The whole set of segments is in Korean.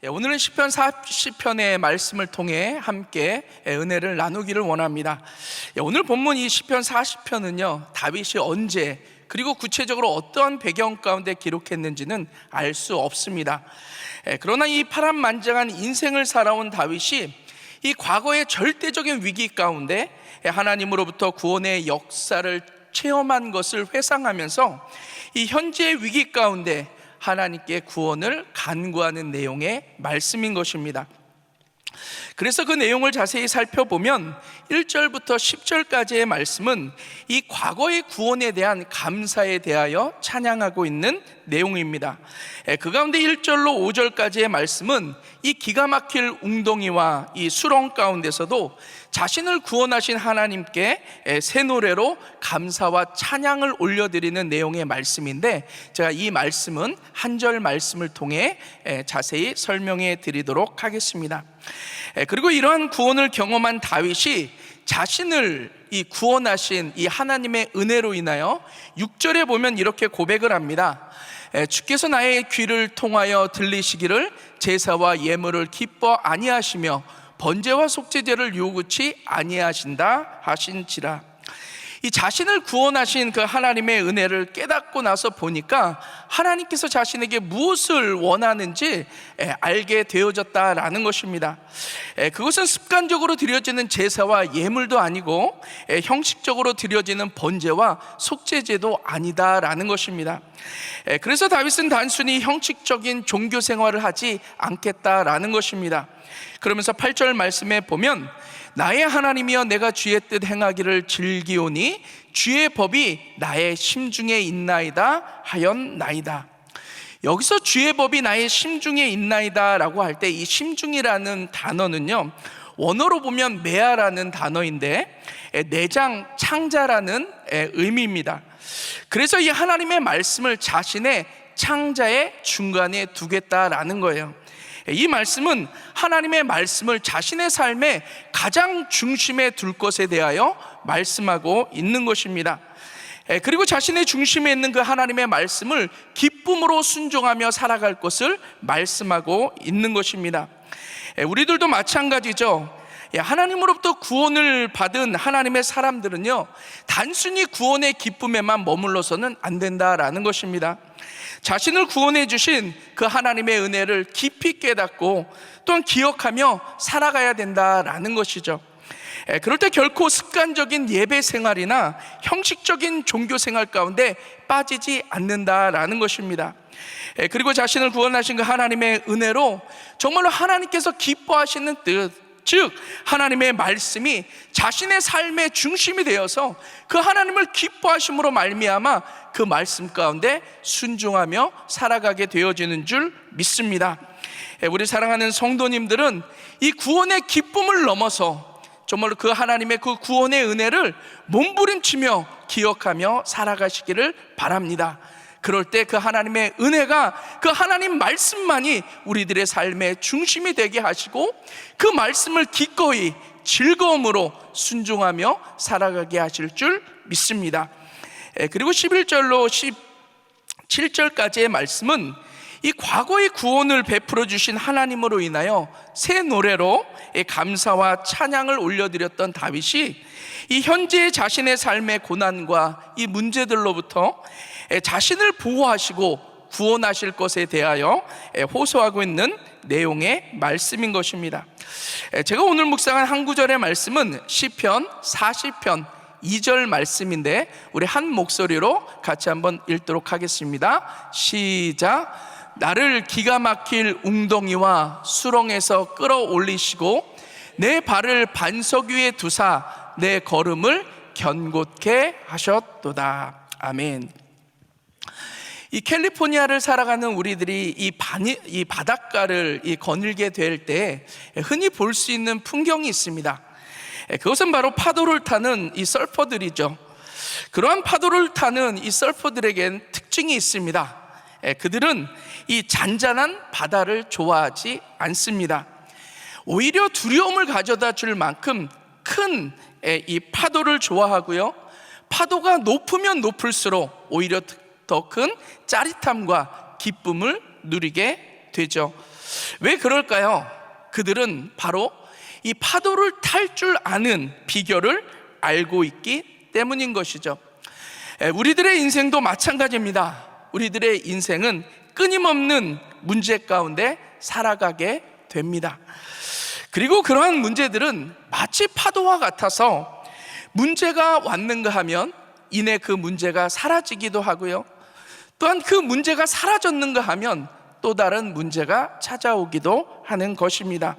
오늘은 시편 40편의 말씀을 통해 함께 은혜를 나누기를 원합니다. 오늘 본문 이 시편 40편은요, 다윗이 언제 그리고 구체적으로 어떠한 배경 가운데 기록했는지는 알 수 없습니다. 그러나 이 파란만장한 인생을 살아온 다윗이 이 과거의 절대적인 위기 가운데 하나님으로부터 구원의 역사를 체험한 것을 회상하면서 이 현재의 위기 가운데 하나님께 구원을 간구하는 내용의 말씀인 것입니다. 그래서 그 내용을 자세히 살펴보면 1절부터 10절까지의 말씀은 이 과거의 구원에 대한 감사에 대하여 찬양하고 있는 내용입니다. 그 가운데 1절로 5절까지의 말씀은 이 기가 막힐 웅덩이와 이 수렁 가운데서도 자신을 구원하신 하나님께 새 노래로 감사와 찬양을 올려드리는 내용의 말씀인데, 제가 이 말씀은 한 절 말씀을 통해 자세히 설명해 드리도록 하겠습니다. 그리고 이러한 구원을 경험한 다윗이 자신을 이 구원하신 이 하나님의 은혜로 인하여 6절에 보면 이렇게 고백을 합니다. 주께서 나의 귀를 통하여 들리시기를 제사와 예물을 기뻐 아니하시며 번제와 속죄제를 요구치 아니하신다 하신지라. 이 자신을 구원하신 그 하나님의 은혜를 깨닫고 나서 보니까 하나님께서 자신에게 무엇을 원하는지 알게 되어졌다라는 것입니다. 그것은 습관적으로 드려지는 제사와 예물도 아니고 형식적으로 드려지는 번제와 속죄제도 아니다라는 것입니다. 그래서 다윗은 단순히 형식적인 종교 생활을 하지 않겠다라는 것입니다. 그러면서 8절 말씀에 보면 나의 하나님이여 내가 주의 뜻 행하기를 즐기오니 주의 법이 나의 심중에 있나이다 하였나이다. 여기서 주의 법이 나의 심중에 있나이다 라고 할 때 이 심중이라는 단어는요, 원어로 보면 메아라는 단어인데 내장 창자라는 의미입니다. 그래서 이 하나님의 말씀을 자신의 창자의 중간에 두겠다라는 거예요. 이 말씀은 하나님의 말씀을 자신의 삶의 가장 중심에 둘 것에 대하여 말씀하고 있는 것입니다. 그리고 자신의 중심에 있는 그 하나님의 말씀을 기쁨으로 순종하며 살아갈 것을 말씀하고 있는 것입니다. 우리들도 마찬가지죠. 하나님으로부터 구원을 받은 하나님의 사람들은요, 단순히 구원의 기쁨에만 머물러서는 안 된다라는 것입니다. 자신을 구원해 주신 그 하나님의 은혜를 깊이 깨닫고 또한 기억하며 살아가야 된다라는 것이죠. 그럴 때 결코 습관적인 예배 생활이나 형식적인 종교 생활 가운데 빠지지 않는다라는 것입니다. 그리고 자신을 구원하신 그 하나님의 은혜로 정말로 하나님께서 기뻐하시는 뜻, 즉 하나님의 말씀이 자신의 삶의 중심이 되어서 그 하나님을 기뻐하심으로 말미암아 그 말씀 가운데 순종하며 살아가게 되어지는 줄 믿습니다. 우리 사랑하는 성도님들은 이 구원의 기쁨을 넘어서 정말로 그 하나님의 그 구원의 은혜를 몸부림치며 기억하며 살아가시기를 바랍니다. 그럴 때 그 하나님의 은혜가, 그 하나님 말씀만이 우리들의 삶의 중심이 되게 하시고 그 말씀을 기꺼이 즐거움으로 순종하며 살아가게 하실 줄 믿습니다. 그리고 11절로 17절까지의 말씀은 이 과거의 구원을 베풀어 주신 하나님으로 인하여 새 노래로 감사와 찬양을 올려드렸던 다윗이 이 현재의 자신의 삶의 고난과 이 문제들로부터 자신을 보호하시고 구원하실 것에 대하여 호소하고 있는 내용의 말씀인 것입니다. 제가 오늘 묵상한 한 구절의 말씀은 시편 40편 2절 말씀인데, 우리 한 목소리로 같이 한번 읽도록 하겠습니다. 시작. 나를 기가 막힐 웅덩이와 수렁에서 끌어올리시고 내 발을 반석 위에 두사 내 걸음을 견고케 하셨도다. 아멘. 이 캘리포니아를 살아가는 우리들이 이 바닷가를 거닐게 될 때 흔히 볼 수 있는 풍경이 있습니다. 그것은 바로 파도를 타는 이 서퍼들이죠. 그러한 파도를 타는 이 서퍼들에겐 특징이 있습니다. 그들은 이 잔잔한 바다를 좋아하지 않습니다. 오히려 두려움을 가져다 줄 만큼 큰 이 파도를 좋아하고요, 파도가 높으면 높을수록 오히려 더 큰 짜릿함과 기쁨을 누리게 되죠. 왜 그럴까요? 그들은 바로 이 파도를 탈 줄 아는 비결을 알고 있기 때문인 것이죠. 우리들의 인생도 마찬가지입니다. 우리들의 인생은 끊임없는 문제 가운데 살아가게 됩니다. 그리고 그러한 문제들은 마치 파도와 같아서 문제가 왔는가 하면 이내 그 문제가 사라지기도 하고요, 또한 그 문제가 사라졌는가 하면 또 다른 문제가 찾아오기도 하는 것입니다.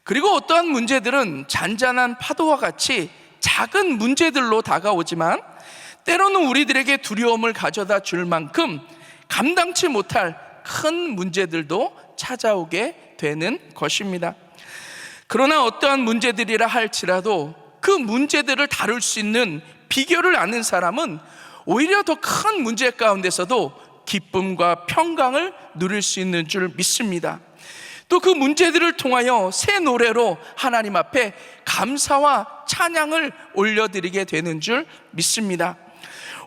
그리고 어떠한 문제들은 잔잔한 파도와 같이 작은 문제들로 다가오지만 때로는 우리들에게 두려움을 가져다 줄 만큼 감당치 못할 큰 문제들도 찾아오게 되는 것입니다. 그러나 어떠한 문제들이라 할지라도 그 문제들을 다룰 수 있는 비결을 아는 사람은 오히려 더 큰 문제 가운데서도 기쁨과 평강을 누릴 수 있는 줄 믿습니다. 또 그 문제들을 통하여 새 노래로 하나님 앞에 감사와 찬양을 올려드리게 되는 줄 믿습니다.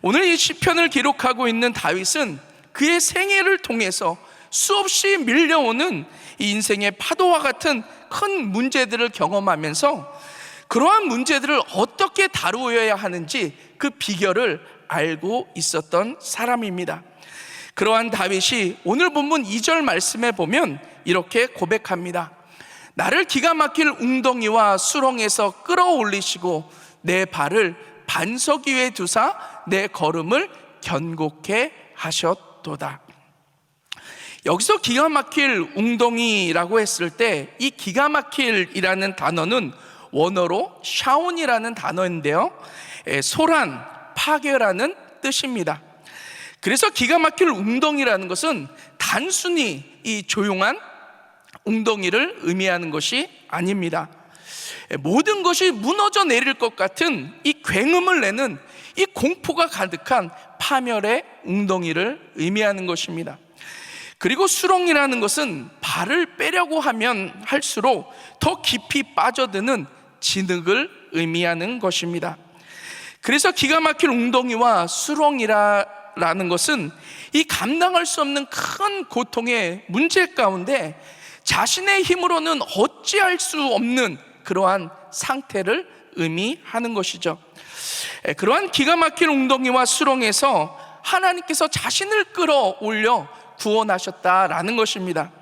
오늘 이 시편을 기록하고 있는 다윗은 그의 생애를 통해서 수없이 밀려오는 이 인생의 파도와 같은 큰 문제들을 경험하면서 그러한 문제들을 어떻게 다루어야 하는지 그 비결을 알고 있었던 사람입니다. 그러한 다윗이 오늘 본문 2절 말씀에 보면 이렇게 고백합니다. 나를 기가 막힐 웅덩이와 수렁에서 끌어올리시고 내 발을 반석 위에 두사 내 걸음을 견고케 하셨도다. 여기서 기가 막힐 웅덩이라고 했을 때 이 기가 막힐이라는 단어는 원어로 샤온이라는 단어인데요, 소란, 파괴라는 뜻입니다. 그래서 기가 막힐 웅덩이라는 것은 단순히 이 조용한 웅덩이를 의미하는 것이 아닙니다. 모든 것이 무너져 내릴 것 같은 이 굉음을 내는 이 공포가 가득한 파멸의 웅덩이를 의미하는 것입니다. 그리고 수렁이라는 것은 발을 빼려고 하면 할수록 더 깊이 빠져드는 진흙을 의미하는 것입니다. 그래서 기가 막힐 웅덩이와 수렁이라는 것은 이 감당할 수 없는 큰 고통의 문제 가운데 자신의 힘으로는 어찌할 수 없는 그러한 상태를 의미하는 것이죠. 그러한 기가 막힐 웅덩이와 수렁에서 하나님께서 자신을 끌어올려 구원하셨다라는 것입니다.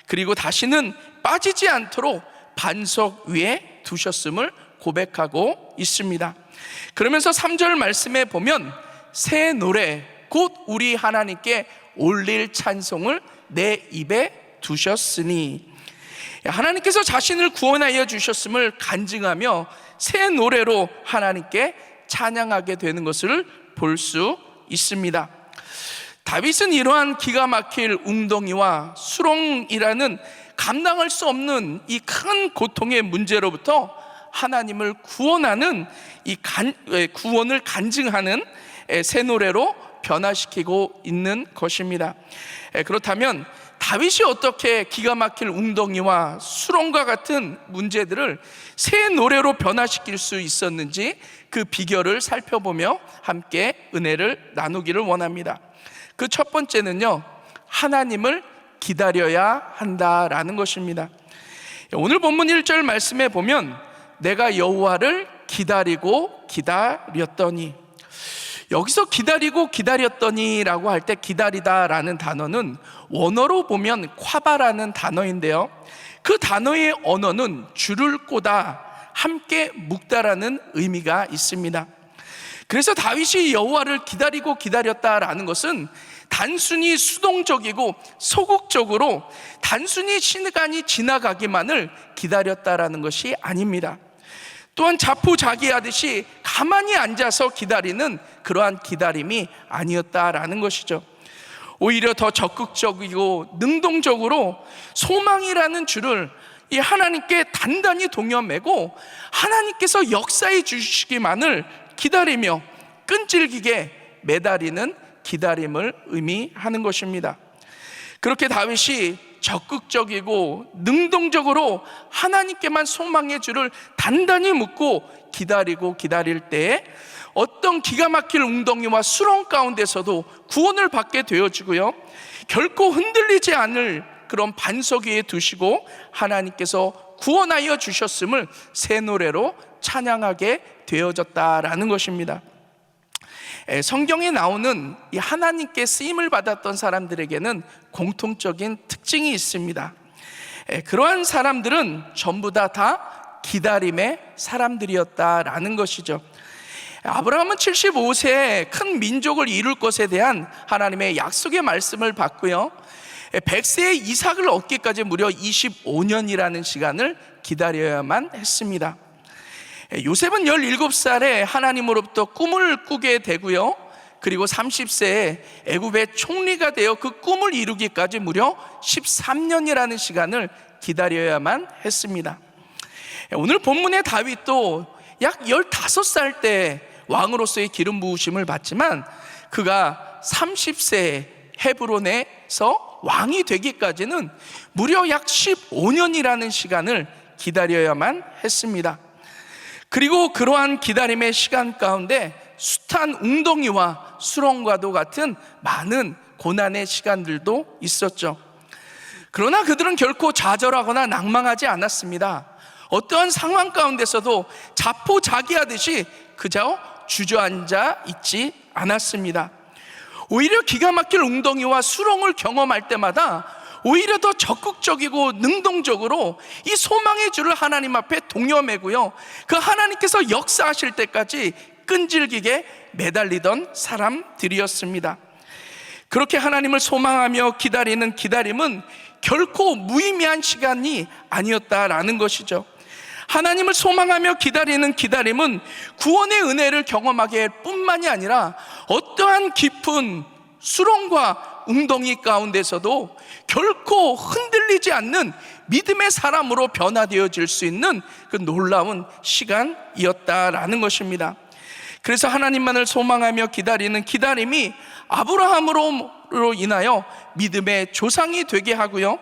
그리고 다시는 빠지지 않도록 반석 위에 두셨음을 고백하고 있습니다. 그러면서 3절 말씀에 보면 새 노래 곧 우리 하나님께 올릴 찬송을 내 입에 두셨으니, 하나님께서 자신을 구원하여 주셨음을 간증하며 새 노래로 하나님께 찬양하게 되는 것을 볼 수 있습니다. 다윗은 이러한 기가 막힐 웅덩이와 수렁이라는 감당할 수 없는 이 큰 고통의 문제로부터 하나님을 구원하는 구원을 간증하는 새 노래로 변화시키고 있는 것입니다. 그렇다면 다윗이 어떻게 기가 막힐 웅덩이와 수렁과 같은 문제들을 새 노래로 변화시킬 수 있었는지 그 비결을 살펴보며 함께 은혜를 나누기를 원합니다. 그 첫 번째는요, 하나님을 기다려야 한다라는 것입니다. 오늘 본문 1절 말씀에 보면 내가 여호와를 기다리고 기다렸더니, 여기서 기다리고 기다렸더니라고 할 때 기다리다라는 단어는 원어로 보면 콰바라는 단어인데요, 그 단어의 언어는 줄을 꼬다, 함께 묶다라는 의미가 있습니다. 그래서 다윗이 여호와를 기다리고 기다렸다라는 것은 단순히 수동적이고 소극적으로 단순히 시간이 지나가기만을 기다렸다라는 것이 아닙니다. 또한 자포자기하듯이 가만히 앉아서 기다리는 그러한 기다림이 아니었다라는 것이죠. 오히려 더 적극적이고 능동적으로 소망이라는 줄을 이 하나님께 단단히 동여매고 하나님께서 역사해 주시기만을 기다리며 끈질기게 매달리는 기다림을 의미하는 것입니다. 그렇게 다윗이 적극적이고 능동적으로 하나님께만 소망의 줄을 단단히 묶고 기다리고 기다릴 때에 어떤 기가 막힐 웅덩이와 수렁 가운데서도 구원을 받게 되어지고요, 결코 흔들리지 않을 그런 반석 위에 두시고 하나님께서 구원하여 주셨음을 새 노래로 찬양하게 되어졌다라는 것입니다. 성경에 나오는 이 하나님께 쓰임을 받았던 사람들에게는 공통적인 특징이 있습니다. 그러한 사람들은 전부 다 기다림의 사람들이었다라는 것이죠. 아브라함은 75세에 큰 민족을 이룰 것에 대한 하나님의 약속의 말씀을 받고요, 100세에 이삭을 얻기까지 무려 25년이라는 시간을 기다려야만 했습니다. 요셉은 17살에 하나님으로부터 꿈을 꾸게 되고요, 그리고 30세에 애굽의 총리가 되어 그 꿈을 이루기까지 무려 13년이라는 시간을 기다려야만 했습니다. 오늘 본문의 다윗도 약 15살 때 왕으로서의 기름 부으심을 받지만 그가 30세에 헤브론에서 왕이 되기까지는 무려 약 15년이라는 시간을 기다려야만 했습니다. 그리고 그러한 기다림의 시간 가운데 숱한 웅덩이와 수렁과도 같은 많은 고난의 시간들도 있었죠. 그러나 그들은 결코 좌절하거나 낭망하지 않았습니다. 어떠한 상황 가운데서도 자포자기하듯이 그저 주저앉아 있지 않았습니다. 오히려 기가 막힐 웅덩이와 수렁을 경험할 때마다 오히려 더 적극적이고 능동적으로 이 소망의 줄을 하나님 앞에 동여매고요, 그 하나님께서 역사하실 때까지 끈질기게 매달리던 사람들이었습니다. 그렇게 하나님을 소망하며 기다리는 기다림은 결코 무의미한 시간이 아니었다라는 것이죠. 하나님을 소망하며 기다리는 기다림은 구원의 은혜를 경험하게 할 뿐만이 아니라 어떠한 깊은 수렁과 웅덩이 가운데서도 결코 흔들리지 않는 믿음의 사람으로 변화되어질 수 있는 그 놀라운 시간이었다라는 것입니다. 그래서 하나님만을 소망하며 기다리는 기다림이 아브라함으로 인하여 믿음의 조상이 되게 하고요,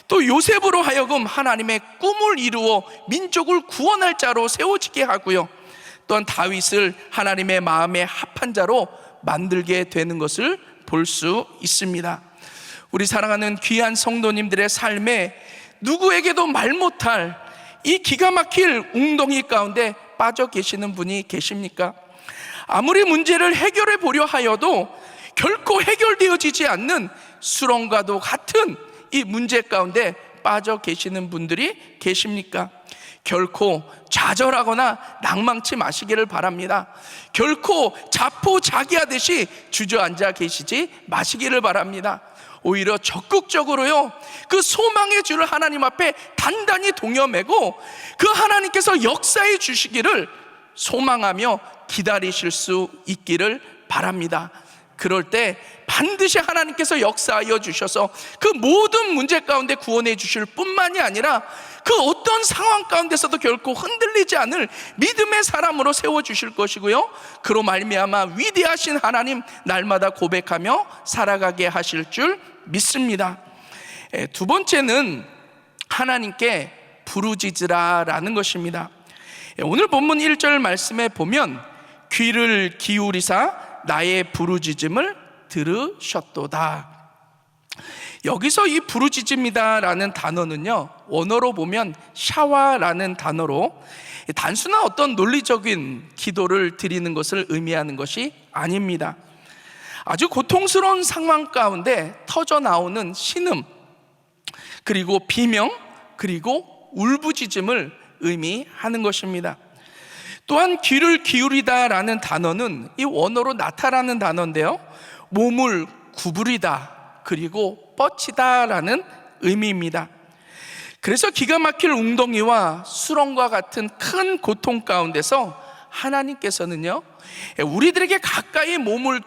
또 요셉으로 하여금 하나님의 꿈을 이루어 민족을 구원할 자로 세워지게 하고요, 또한 다윗을 하나님의 마음에 합한 자로 만들게 되는 것을 볼 수 있습니다. 우리 사랑하는 귀한 성도님들의 삶에 누구에게도 말 못할 이 기가 막힐 웅덩이 가운데 빠져 계시는 분이 계십니까? 아무리 문제를 해결해 보려 하여도 결코 해결되어지지 않는 수렁과도 같은 이 문제 가운데 빠져 계시는 분들이 계십니까? 결코 좌절하거나 낭망치 마시기를 바랍니다. 결코 자포자기하듯이 주저앉아 계시지 마시기를 바랍니다. 오히려 적극적으로요, 그 소망의 줄을 하나님 앞에 단단히 동여매고 그 하나님께서 역사해 주시기를 소망하며 기다리실 수 있기를 바랍니다. 그럴 때 반드시 하나님께서 역사하여 주셔서 그 모든 문제 가운데 구원해 주실 뿐만이 아니라 그 어떤 상황 가운데서도 결코 흔들리지 않을 믿음의 사람으로 세워주실 것이고요, 그로 말미암아 위대하신 하나님 날마다 고백하며 살아가게 하실 줄 믿습니다. 두 번째는 하나님께 부르짖으라라는 것입니다. 오늘 본문 1절 말씀에 보면 귀를 기울이사 나의 부르짖음을 들으셨도다. 여기서 이 부르짖음이다라는 단어는요, 원어로 보면 샤와라는 단어로 단순한 어떤 논리적인 기도를 드리는 것을 의미하는 것이 아닙니다. 아주 고통스러운 상황 가운데 터져 나오는 신음, 그리고 비명, 그리고 울부짖음을 의미하는 것입니다. 또한 귀를 기울이다라는 단어는 이 원어로 나타나는 단어인데요, 몸을 구부리다, 그리고 뻗치다라는 의미입니다. 그래서 기가 막힐 웅덩이와 수렁과 같은 큰 고통 가운데서 하나님께서는요, 우리들에게 가까이 몸을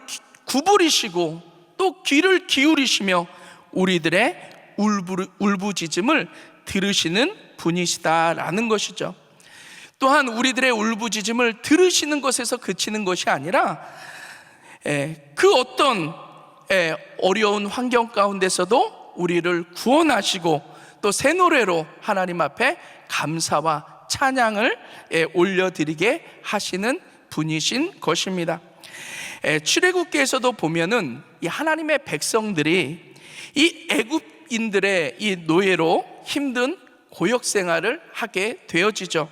구부리시고 또 귀를 기울이시며 우리들의 울부짖음을 들으시는 분이시다라는 것이죠. 또한 우리들의 울부짖음을 들으시는 것에서 그치는 것이 아니라 그 어떤 어려운 환경 가운데서도 우리를 구원하시고 또 새 노래로 하나님 앞에 감사와 찬양을 올려드리게 하시는 분이신 것입니다. 출애굽기에서도 보면은 이 하나님의 백성들이 이 애굽 인들의 이 노예로 힘든 고역 생활을 하게 되어지죠.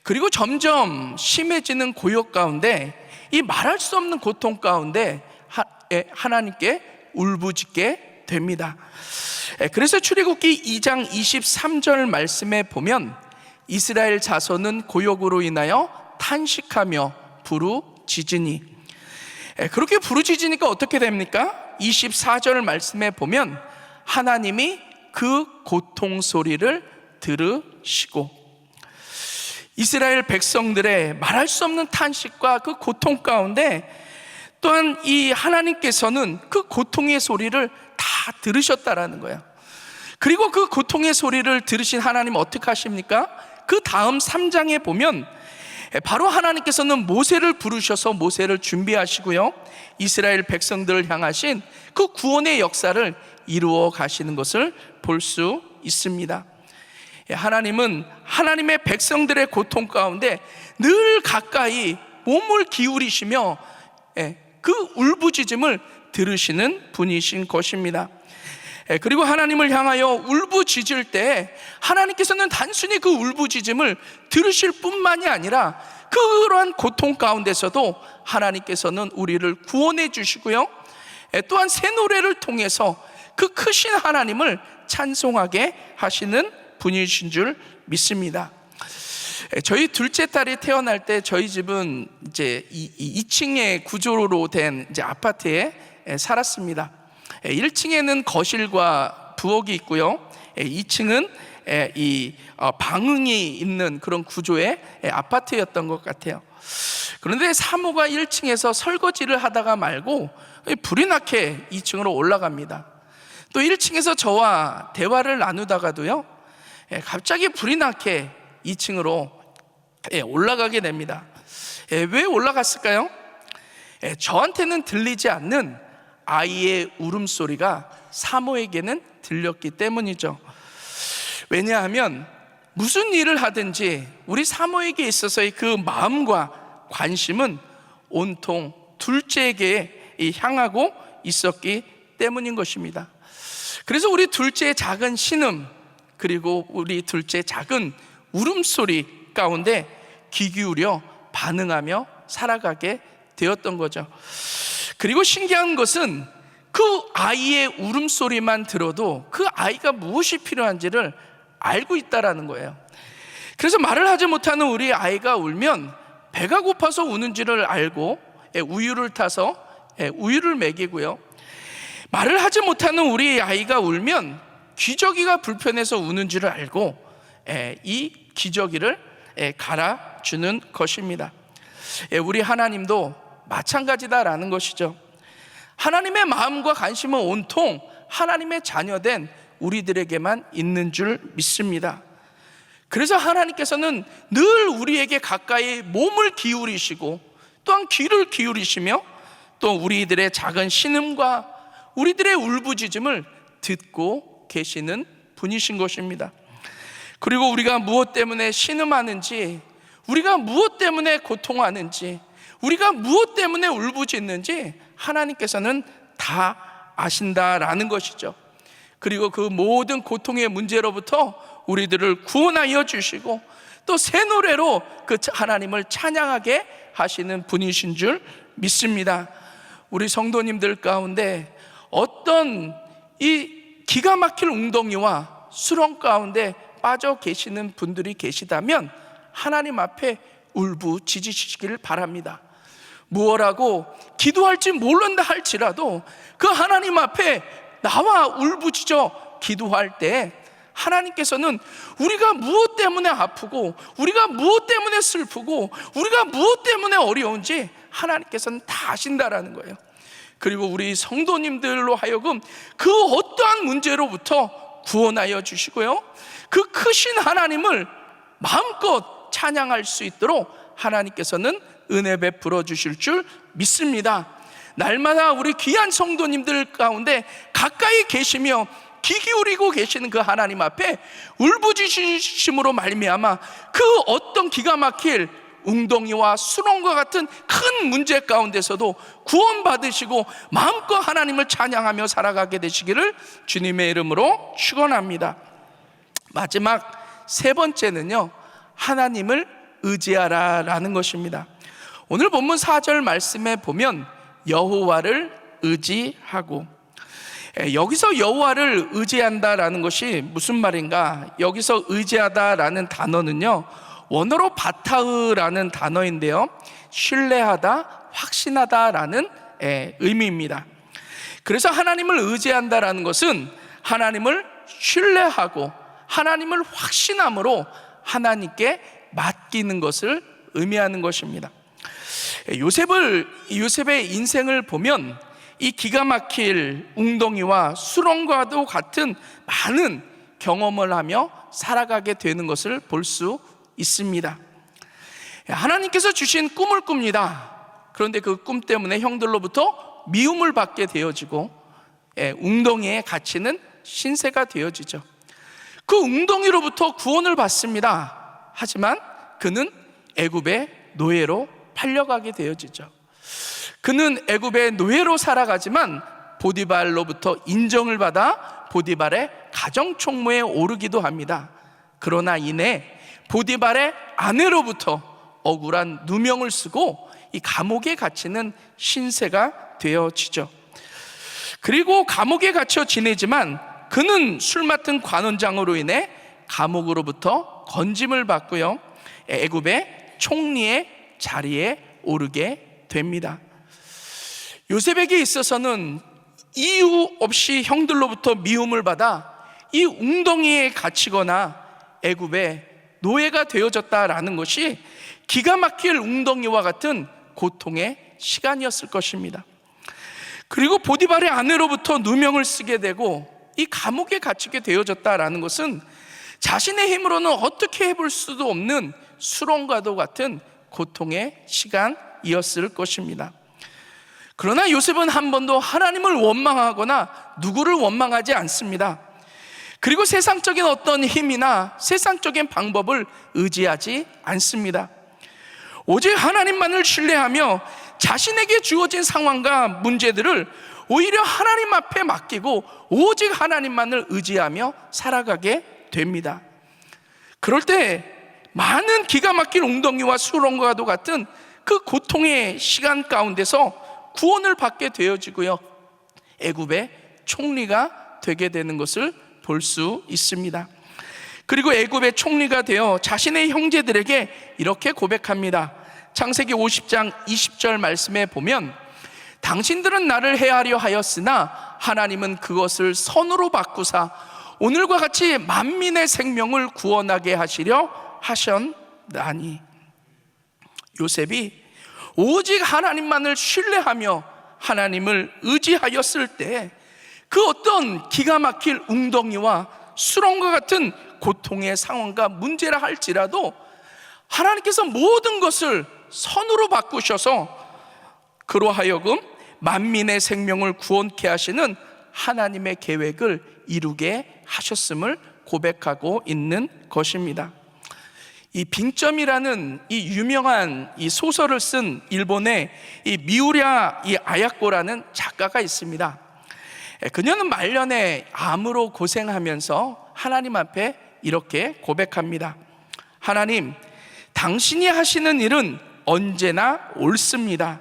그리고 점점 심해지는 고역 가운데, 이 말할 수 없는 고통 가운데 하나님께 울부짖게 됩니다. 그래서 출애굽기 2장 23절 말씀에 보면 이스라엘 자손은 고역으로 인하여 탄식하며 부르짖으니, 그렇게 부르짖으니까 어떻게 됩니까? 24절 말씀에 보면 하나님이 그 고통 소리를 들으시고, 이스라엘 백성들의 말할 수 없는 탄식과 그 고통 가운데 또한 이 하나님께서는 그 고통의 소리를 다 들으셨다라는 거예요. 그리고 그 고통의 소리를 들으신 하나님 어떻게 하십니까? 그 다음 3장에 보면 바로 하나님께서는 모세를 부르셔서 모세를 준비하시고요, 이스라엘 백성들을 향하신 그 구원의 역사를 이루어 가시는 것을 볼 수 있습니다. 하나님은 하나님의 백성들의 고통 가운데 늘 가까이 몸을 기울이시며 그 울부짖음을 들으시는 분이신 것입니다. 그리고 하나님을 향하여 울부짖을 때 하나님께서는 단순히 그 울부짖음을 들으실 뿐만이 아니라 그러한 고통 가운데서도 하나님께서는 우리를 구원해 주시고요, 또한 새 노래를 통해서 그 크신 하나님을 찬송하게 하시는 분이신 줄 믿습니다. 저희 둘째 딸이 태어날 때 저희 집은 이제 2층의 구조로 된 이제 아파트에 살았습니다. 1층에는 거실과 부엌이 있고요, 2층은 이 방응이 있는 그런 구조의 아파트였던 것 같아요. 그런데 사모가 1층에서 설거지를 하다가 말고 불이 나게 2층으로 올라갑니다. 또 1층에서 저와 대화를 나누다가도요, 갑자기 불이 나게 2층으로 올라가게 됩니다. 왜 올라갔을까요? 저한테는 들리지 않는 아이의 울음소리가 사모에게는 들렸기 때문이죠. 왜냐하면 무슨 일을 하든지 우리 사모에게 있어서의 그 마음과 관심은 온통 둘째에게 향하고 있었기 때문인 것입니다. 그래서 우리 둘째의 작은 신음, 그리고 우리 둘째의 작은 울음소리 가운데 귀 기울여 반응하며 살아가게 되었던 거죠. 그리고 신기한 것은 그 아이의 울음소리만 들어도 그 아이가 무엇이 필요한지를 알고 있다라는 거예요. 그래서 말을 하지 못하는 우리 아이가 울면 배가 고파서 우는지를 알고 우유를 타서 우유를 먹이고요, 말을 하지 못하는 우리 아이가 울면 기저귀가 불편해서 우는 줄을 알고 이 기저귀를 갈아주는 것입니다. 우리 하나님도 마찬가지다라는 것이죠. 하나님의 마음과 관심은 온통 하나님의 자녀된 우리들에게만 있는 줄 믿습니다. 그래서 하나님께서는 늘 우리에게 가까이 몸을 기울이시고 또한 귀를 기울이시며 또 우리들의 작은 신음과 우리들의 울부짖음을 듣고 계시는 분이신 것입니다. 그리고 우리가 무엇 때문에 신음하는지, 우리가 무엇 때문에 고통하는지, 우리가 무엇 때문에 울부짖는지 하나님께서는 다 아신다라는 것이죠. 그리고 그 모든 고통의 문제로부터 우리들을 구원하여 주시고 또 새 노래로 그 하나님을 찬양하게 하시는 분이신 줄 믿습니다. 우리 성도님들 가운데 어떤 이 기가 막힐 웅덩이와 수렁 가운데 빠져 계시는 분들이 계시다면 하나님 앞에 울부짖으시기를 바랍니다. 무엇라고 기도할지 모른다 할지라도 그 하나님 앞에 나와 울부짖어 기도할 때 하나님께서는 우리가 무엇 때문에 아프고 우리가 무엇 때문에 슬프고 우리가 무엇 때문에 어려운지 하나님께서는 다 아신다라는 거예요. 그리고 우리 성도님들로 하여금 그 어떠한 문제로부터 구원하여 주시고요, 그 크신 하나님을 마음껏 찬양할 수 있도록 하나님께서는 은혜 베풀어 주실 줄 믿습니다. 날마다 우리 귀한 성도님들 가운데 가까이 계시며 귀 기울이고 계시는 그 하나님 앞에 울부짖으심으로 말미암아 그 어떤 기가 막힐 웅덩이와 수렁과 같은 큰 문제 가운데서도 구원받으시고 마음껏 하나님을 찬양하며 살아가게 되시기를 주님의 이름으로 축원합니다. 마지막 세 번째는요, 하나님을 의지하라라는 것입니다. 오늘 본문 4절 말씀에 보면 여호와를 의지하고, 여기서 여호와를 의지한다라는 것이 무슨 말인가? 여기서 의지하다라는 단어는요, 원어로 바타흐라는 단어인데요, 신뢰하다, 확신하다라는 의미입니다. 그래서 하나님을 의지한다라는 것은 하나님을 신뢰하고 하나님을 확신함으로 하나님께 맡기는 것을 의미하는 것입니다. 요셉의 인생을 보면 이 기가 막힐 웅덩이와 수렁과도 같은 많은 경험을 하며 살아가게 되는 것을 볼 수 있습니다. 하나님께서 주신 꿈을 꿉니다. 그런데 그 꿈 때문에 형들로부터 미움을 받게 되어지고 웅덩이에 갇히는 신세가 되어지죠. 그 웅덩이로부터 구원을 받습니다. 하지만 그는 애굽의 노예로 팔려가게 되어지죠. 그는 애굽의 노예로 살아가지만 보디발로부터 인정을 받아 보디발의 가정총무에 오르기도 합니다. 그러나 이내 보디발의 아내로부터 억울한 누명을 쓰고 이 감옥에 갇히는 신세가 되어지죠. 그리고 감옥에 갇혀 지내지만 그는 술 맡은 관원장으로 인해 감옥으로부터 건짐을 받고요, 애굽의 총리의 자리에 오르게 됩니다. 요셉에게 있어서는 이유 없이 형들로부터 미움을 받아 이 웅덩이에 갇히거나 애굽의 노예가 되어졌다라는 것이 기가 막힐 웅덩이와 같은 고통의 시간이었을 것입니다. 그리고 보디발의 아내로부터 누명을 쓰게 되고 이 감옥에 갇히게 되어졌다라는 것은 자신의 힘으로는 어떻게 해볼 수도 없는 수렁과도 같은 고통의 시간이었을 것입니다. 그러나 요셉은 한 번도 하나님을 원망하거나 누구를 원망하지 않습니다. 그리고 세상적인 어떤 힘이나 세상적인 방법을 의지하지 않습니다. 오직 하나님만을 신뢰하며 자신에게 주어진 상황과 문제들을 오히려 하나님 앞에 맡기고 오직 하나님만을 의지하며 살아가게 됩니다. 그럴 때 많은 기가 막힌 웅덩이와 수렁과도 같은 그 고통의 시간 가운데서 구원을 받게 되어지고요, 애굽의 총리가 되게 되는 것을 볼 수 있습니다. 그리고 애굽의 총리가 되어 자신의 형제들에게 이렇게 고백합니다. 창세기 50장 20절 말씀에 보면 당신들은 나를 해하려 하였으나 하나님은 그것을 선으로 바꾸사 오늘과 같이 만민의 생명을 구원하게 하시려 하셨나니. 요셉이 오직 하나님만을 신뢰하며 하나님을 의지하였을 때 그 어떤 기가 막힐 웅덩이와 수렁과 같은 고통의 상황과 문제라 할지라도 하나님께서 모든 것을 선으로 바꾸셔서 그로 하여금 만민의 생명을 구원케 하시는 하나님의 계획을 이루게 하셨음을 고백하고 있는 것입니다. 이 빙점이라는 이 유명한 이 소설을 쓴 일본의 이 미우랴 이 아야코라는 작가가 있습니다. 그녀는 말년에 암으로 고생하면서 하나님 앞에 이렇게 고백합니다. 하나님, 당신이 하시는 일은 언제나 옳습니다.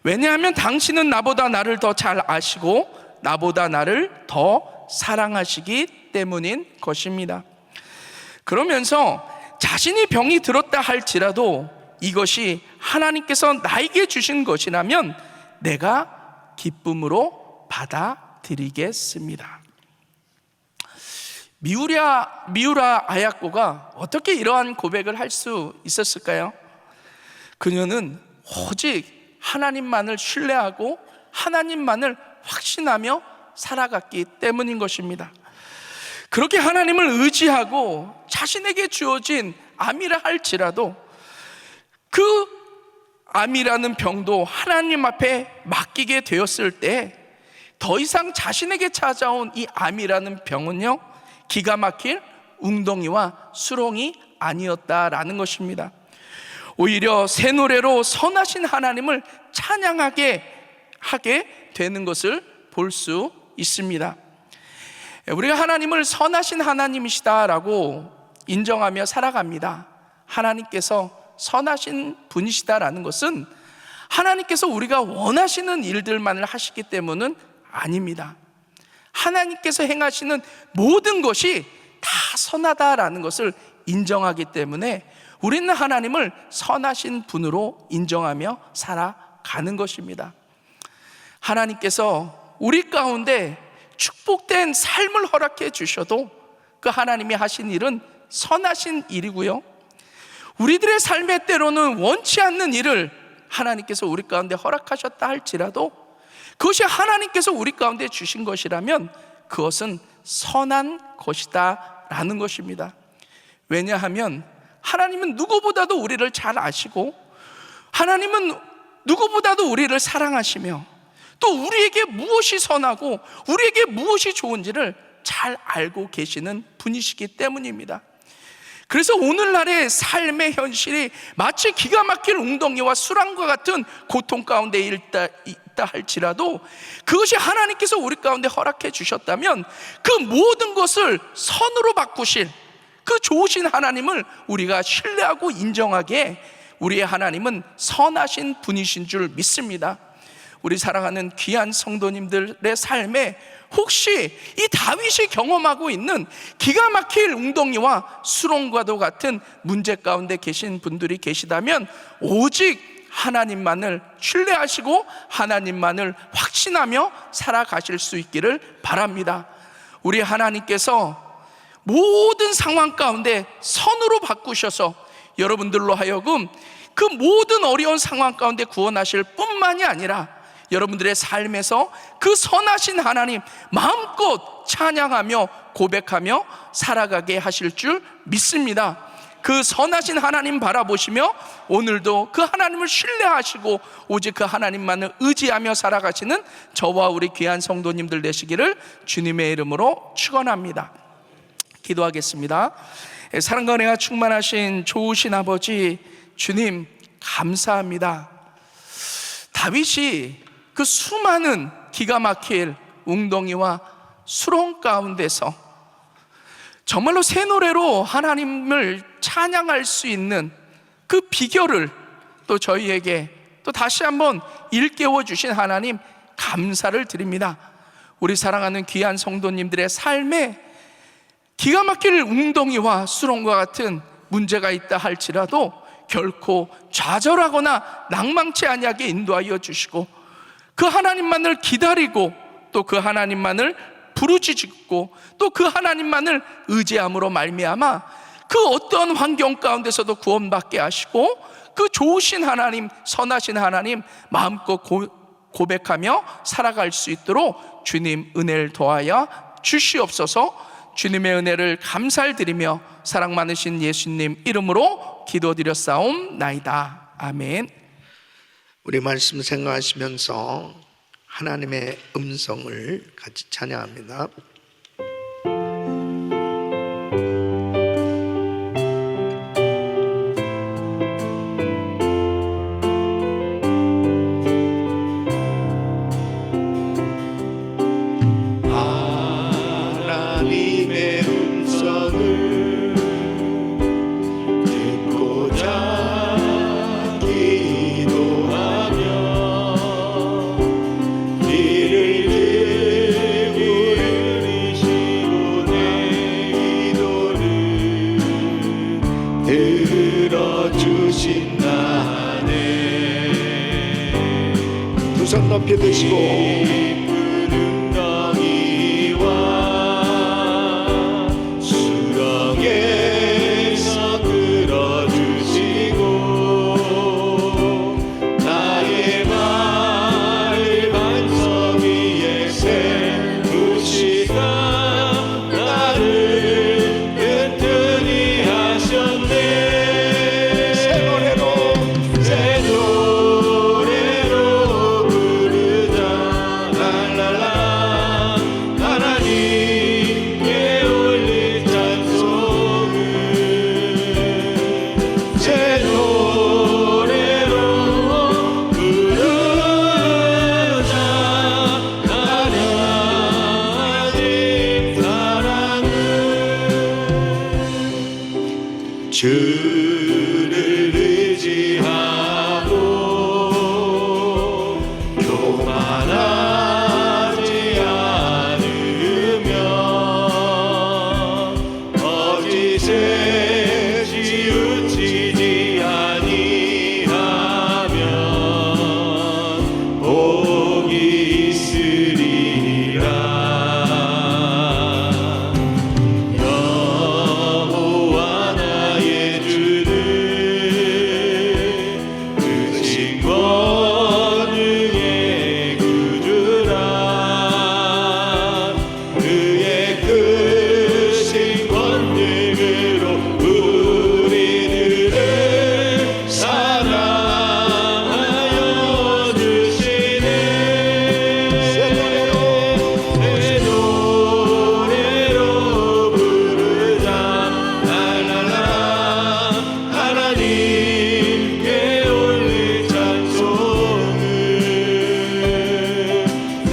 왜냐하면 당신은 나보다 나를 더 잘 아시고 나보다 나를 더 사랑하시기 때문인 것입니다. 그러면서 자신이 병이 들었다 할지라도 이것이 하나님께서 나에게 주신 것이라면 내가 기쁨으로 받아들이겠습니다. 미우라 아야코가 어떻게 이러한 고백을 할 수 있었을까요? 그녀는 오직 하나님만을 신뢰하고 하나님만을 확신하며 살아갔기 때문인 것입니다. 그렇게 하나님을 의지하고 자신에게 주어진 암이라 할지라도 그 암이라는 병도 하나님 앞에 맡기게 되었을 때 더 이상 자신에게 찾아온 이 암이라는 병은요, 기가 막힐 웅덩이와 수렁이 아니었다라는 것입니다. 오히려 새 노래로 선하신 하나님을 찬양하게 하게 되는 것을 볼 수 있습니다. 우리가 하나님을 선하신 하나님이시다라고 인정하며 살아갑니다. 하나님께서 선하신 분이시다라는 것은 하나님께서 우리가 원하시는 일들만을 하시기 때문은 아닙니다. 하나님께서 행하시는 모든 것이 다 선하다라는 것을 인정하기 때문에 우리는 하나님을 선하신 분으로 인정하며 살아가는 것입니다. 하나님께서 우리 가운데 축복된 삶을 허락해 주셔도 그 하나님이 하신 일은 선하신 일이고요, 우리들의 삶의 때로는 원치 않는 일을 하나님께서 우리 가운데 허락하셨다 할지라도 그것이 하나님께서 우리 가운데 주신 것이라면 그것은 선한 것이다 라는 것입니다. 왜냐하면 하나님은 누구보다도 우리를 잘 아시고 하나님은 누구보다도 우리를 사랑하시며 또 우리에게 무엇이 선하고 우리에게 무엇이 좋은지를 잘 알고 계시는 분이시기 때문입니다. 그래서 오늘날의 삶의 현실이 마치 기가 막힐 웅덩이와 수렁과 같은 고통 가운데 있다 할지라도 그것이 하나님께서 우리 가운데 허락해 주셨다면 그 모든 것을 선으로 바꾸실 그 좋으신 하나님을 우리가 신뢰하고 인정하기에 우리의 하나님은 선하신 분이신 줄 믿습니다. 우리 사랑하는 귀한 성도님들의 삶에 혹시 이 다윗이 경험하고 있는 기가 막힐 웅덩이와 수렁과도 같은 문제 가운데 계신 분들이 계시다면 오직 하나님만을 신뢰하시고 하나님만을 확신하며 살아가실 수 있기를 바랍니다. 우리 하나님께서 모든 상황 가운데 선으로 바꾸셔서 여러분들로 하여금 그 모든 어려운 상황 가운데 구원하실 뿐만이 아니라 여러분들의 삶에서 그 선하신 하나님 마음껏 찬양하며 고백하며 살아가게 하실 줄 믿습니다. 그 선하신 하나님 바라보시며 오늘도 그 하나님을 신뢰하시고 오직 그 하나님만을 의지하며 살아가시는 저와 우리 귀한 성도님들 되시기를 주님의 이름으로 축원합니다. 기도하겠습니다. 사랑과 은혜가 충만하신 좋으신 아버지 주님 감사합니다. 다윗이 그 수많은 기가 막힐 웅덩이와 수렁 가운데서 정말로 새 노래로 하나님을 찬양할 수 있는 그 비결을 또 저희에게 또 다시 한번 일깨워 주신 하나님 감사를 드립니다. 우리 사랑하는 귀한 성도님들의 삶에 기가 막힐 웅덩이와 수렁과 같은 문제가 있다 할지라도 결코 좌절하거나 낭망치 아니하게 인도하여 주시고 그 하나님만을 기다리고 또 그 하나님만을 부르짖고 또 그 하나님만을 의지함으로 말미암아 그 어떤 환경 가운데서도 구원받게 하시고 그 좋으신 하나님, 선하신 하나님 마음껏 고백하며 살아갈 수 있도록 주님 은혜를 더하여 주시옵소서. 주님의 은혜를 감사를 드리며 사랑 많으신 예수님 이름으로 기도드렸사옵나이다. 아멘. 우리 말씀 생각하시면서 하나님의 음성을 같이 찬양합니다. 하나님의 음성을 듣고자 기도하며 이를 들고 들으시고 내 기도를 들어주신다네. 두 손 높이 드시고 새 노래로 부르자 주를 의지하고 교만하지 않으며 거짓에 치우치지 아니하면 복이 있으리라. 여호와 나의 주는 크신 권능의 구주라. 그의 크신 권능으로 우리들을 사랑하여 주시네. 새 노래로 부르자. 랄랄라. 하나님께 올릴 찬송을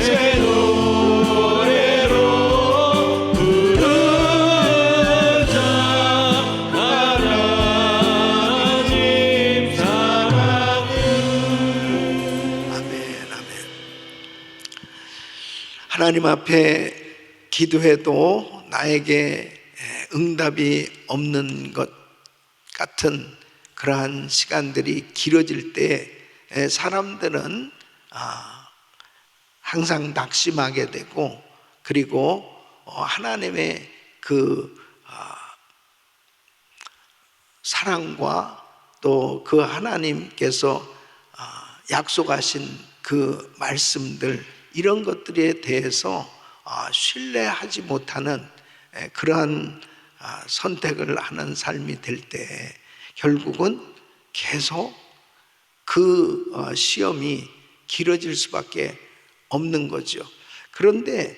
새 노래로 부르자. 하나님 사랑을. 아멘, 아멘. 하나님 앞에 기도해도 나에게 응답이 없는 것 같은 그러한 시간들이 길어질 때 사람들은 항상 낙심하게 되고, 그리고 하나님의 그 사랑과 또 그 하나님께서 약속하신 그 말씀들, 이런 것들에 대해서 신뢰하지 못하는 그러한 선택을 하는 삶이 될 때 결국은 계속 그 시험이 길어질 수밖에 없는 거죠. 그런데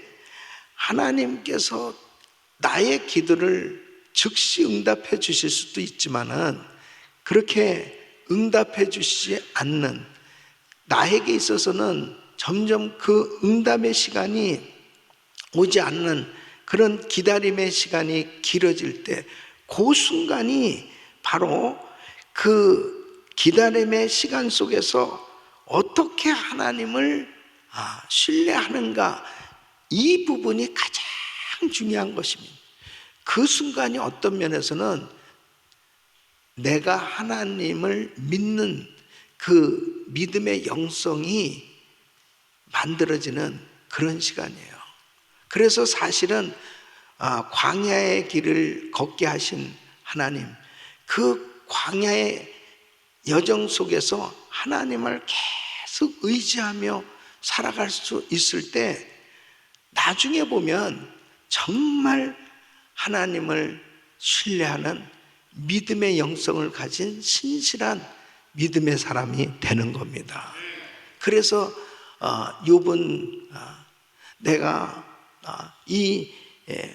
하나님께서 나의 기도를 즉시 응답해 주실 수도 있지만은 그렇게 응답해 주시지 않는, 나에게 있어서는 점점 그 응답의 시간이 오지 않는 그런 기다림의 시간이 길어질 때, 그 순간이 바로 그 기다림의 시간 속에서 어떻게 하나님을 신뢰하는가, 이 부분이 가장 중요한 것입니다. 그 순간이 어떤 면에서는 내가 하나님을 믿는 그 믿음의 영성이 만들어지는 그런 시간이에요. 그래서 사실은 광야의 길을 걷게 하신 하나님, 그 광야의 여정 속에서 하나님을 계속 의지하며 살아갈 수 있을 때 나중에 보면 정말 하나님을 신뢰하는 믿음의 영성을 가진 신실한 믿음의 사람이 되는 겁니다. 그래서 욥은 내가 이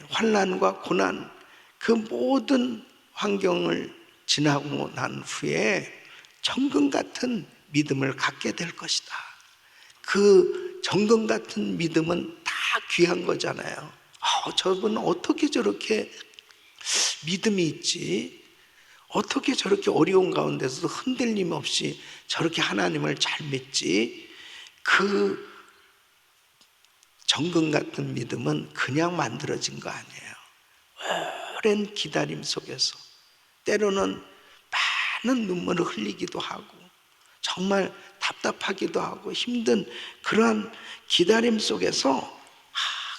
환난과 고난, 그 모든 환경을 지나고 난 후에 정금 같은 믿음을 갖게 될 것이다. 그 정금 같은 믿음은 다 귀한 거잖아요. 저분은 어떻게 저렇게 믿음이 있지? 어떻게 저렇게 어려운 가운데서도 흔들림 없이 저렇게 하나님을 잘 믿지? 그 정금 같은 믿음은 그냥 만들어진 거 아니에요. 오랜 기다림 속에서 때로는 많은 눈물을 흘리기도 하고 정말 답답하기도 하고 힘든 그러한 기다림 속에서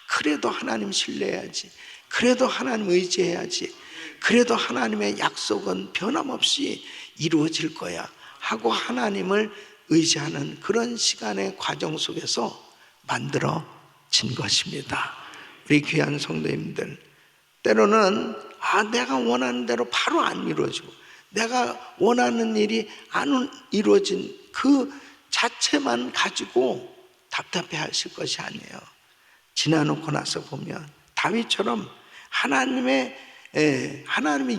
그래도 하나님 신뢰해야지, 그래도 하나님 의지해야지, 그래도 하나님의 약속은 변함없이 이루어질 거야 하고 하나님을 의지하는 그런 시간의 과정 속에서 만들어진 것입니다. 우리 귀한 성도님들, 때로는 내가 원하는 대로 바로 안 이루어지고 내가 원하는 일이 안 이루어진 그 자체만 가지고 답답해 하실 것이 아니에요. 지나놓고 나서 보면 다윗처럼 하나님이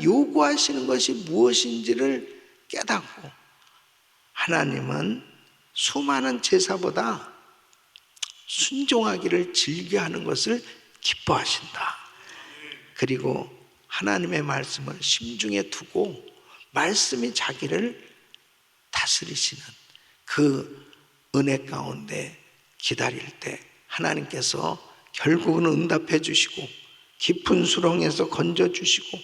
요구하시는 것이 무엇인지를 깨닫고, 하나님은 수많은 제사보다 순종하기를 즐겨하는 것을 기뻐하신다. 그리고 하나님의 말씀을 심중에 두고 말씀이 자기를 다스리시는 그 은혜 가운데 기다릴 때 하나님께서 결국은 응답해 주시고 깊은 수렁에서 건져 주시고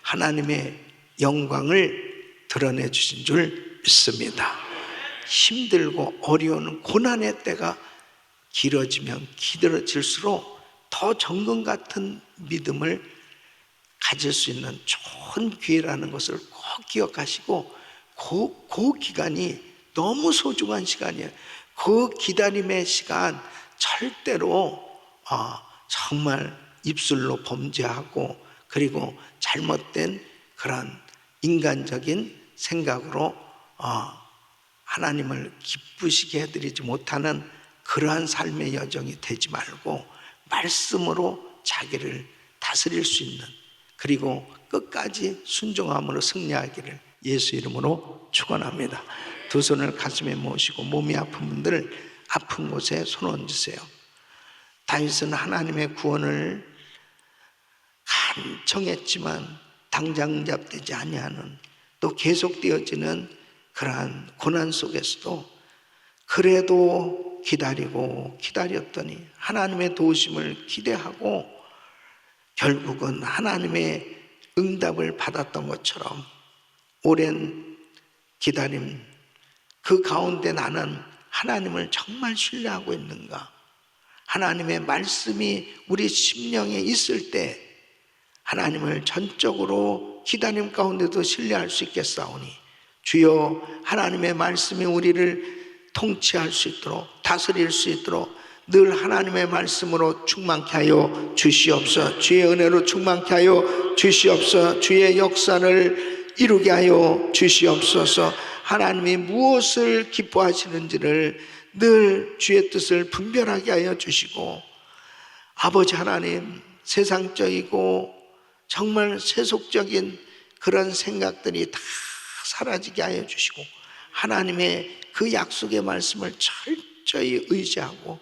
하나님의 영광을 드러내 주신 줄 믿습니다. 힘들고 어려운 고난의 때가 길어지면 길어질수록 더 정금 같은 믿음을 가질 수 있는 좋은 기회라는 것을 꼭 기억하시고 그 기간이 너무 소중한 시간이에요. 그 기다림의 시간 절대로 정말 입술로 범죄하고 그리고 잘못된 그런 인간적인 생각으로 하나님을 기쁘시게 해드리지 못하는 그러한 삶의 여정이 되지 말고 말씀으로 자기를 다스릴 수 있는 그리고 끝까지 순종함으로 승리하기를 예수 이름으로 축원합니다. 두 손을 가슴에 모시고 몸이 아픈 분들 아픈 곳에 손 얹으세요. 다윗은 하나님의 구원을 간청했지만 당장 잡되지 아니하는 또 계속되어지는 그러한 고난 속에서도 그래도 기다리고 기다렸더니 하나님의 도우심을 기대하고 결국은 하나님의 응답을 받았던 것처럼 오랜 기다림 그 가운데 나는 하나님을 정말 신뢰하고 있는가? 하나님의 말씀이 우리 심령에 있을 때 하나님을 전적으로 기다림 가운데도 신뢰할 수 있겠사오니 주여 하나님의 말씀이 우리를 통치할 수 있도록 다스릴 수 있도록 늘 하나님의 말씀으로 충만케 하여 주시옵소서. 주의 은혜로 충만케 하여 주시옵소서. 주의 역사를 이루게 하여 주시옵소서. 하나님이 무엇을 기뻐하시는지를 늘 주의 뜻을 분별하게 하여 주시고 아버지 하나님 세상적이고 정말 세속적인 그런 생각들이 다 사라지게 하여 주시고 하나님의 그 약속의 말씀을 철저히 의지하고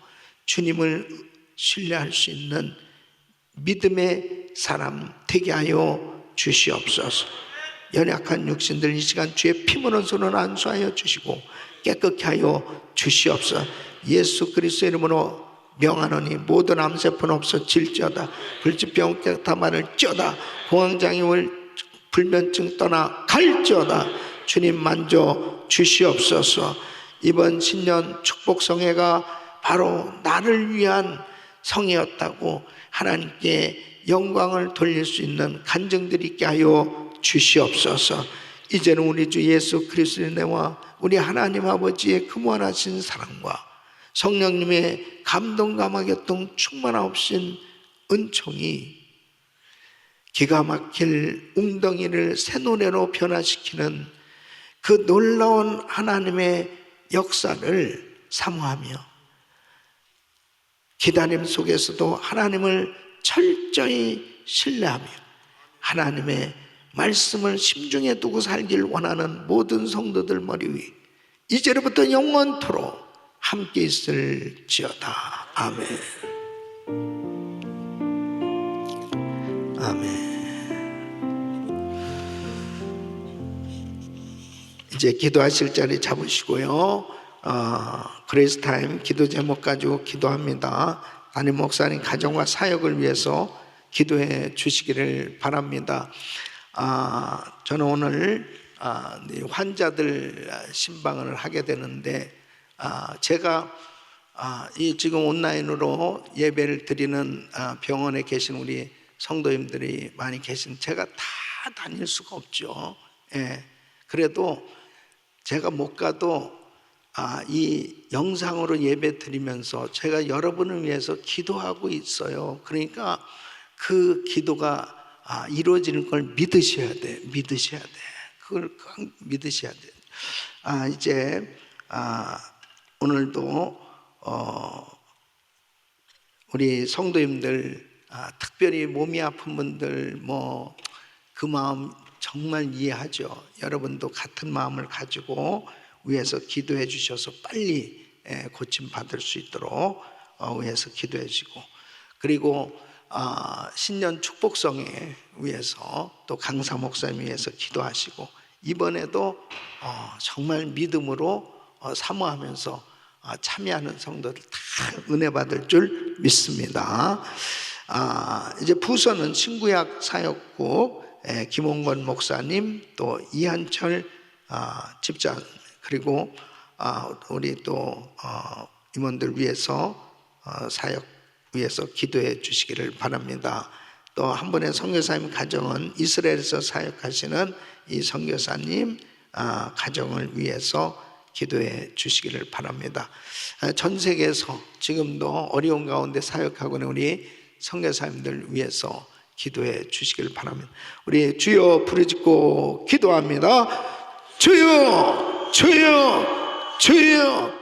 주님을 신뢰할 수 있는 믿음의 사람 되게 하여 주시옵소서. 연약한 육신들 이 시간 주의 피문은 손을 안수하여 주시고 깨끗게 하여 주시옵소서. 예수 그리스도의 이름으로 명하노니 모든 암세포는 없어질지어다. 불치병 깨끗함을 찌어다. 공황장애물 불면증 떠나 갈지어다. 주님 만져 주시옵소서. 이번 신년 축복성회가 바로 나를 위한 성회였다고 하나님께 영광을 돌릴 수 있는 간증들이 있게 하여 주시옵소서. 이제는 우리 주 예수 그리스도의 은혜와 우리 하나님 아버지의 그 무한하신 사랑과 성령님의 감동감화 교통 충만하신 은총이 기가 막힐 웅덩이를 새 노래로 변화시키는 그 놀라운 하나님의 역사를 사모하며 기다림 속에서도 하나님을 철저히 신뢰하며 하나님의 말씀을 심중에 두고 살길 원하는 모든 성도들 머리 위 이제로부터 영원토록 함께 있을지어다. 아멘. 아멘. 이제 기도하실 자리 잡으시고요. 그레이스 타임 기도 제목 가지고 기도합니다. 담임 목사님 가정과 사역을 위해서 기도해 주시기를 바랍니다. 저는 오늘 환자들 신방을 하게 되는데 제가 이 지금 온라인으로 예배를 드리는 병원에 계신 우리 성도님들이 많이 계신 제가 다 다닐 수가 없죠. 예. 그래도 제가 못 가도 이 영상으로 예배 드리면서 제가 여러분을 위해서 기도하고 있어요. 그러니까 그 기도가 이루어지는 걸 믿으셔야 돼. 믿으셔야 돼. 그걸 꼭 믿으셔야 돼. 이제 오늘도 우리 성도님들 특별히 몸이 아픈 분들 그 마음 정말 이해하죠. 여러분도 같은 마음을 가지고 위해서 기도해 주셔서 빨리 고침 받을 수 있도록 위해서 기도해 주시고 그리고 신년 축복성에 위해서 또 강사 목사님 위해서 기도하시고 이번에도 정말 믿음으로 사모하면서 참여하는 성도들 다 은혜 받을 줄 믿습니다. 이제 부서는 신구약 사역국 김홍건 목사님, 또 이한철 집장, 그리고 우리 또 임원들 위해서 사역 위해서 기도해 주시기를 바랍니다. 또 한 분의 선교사님 가정은 이스라엘에서 사역하시는 이 선교사님 가정을 위해서 기도해 주시기를 바랍니다. 전 세계에서 지금도 어려운 가운데 사역하고 있는 우리 선교사님들 위해서 기도해 주시기를 바랍니다. 우리 주여 부르짖고 기도합니다. 주여, 주여, 주여.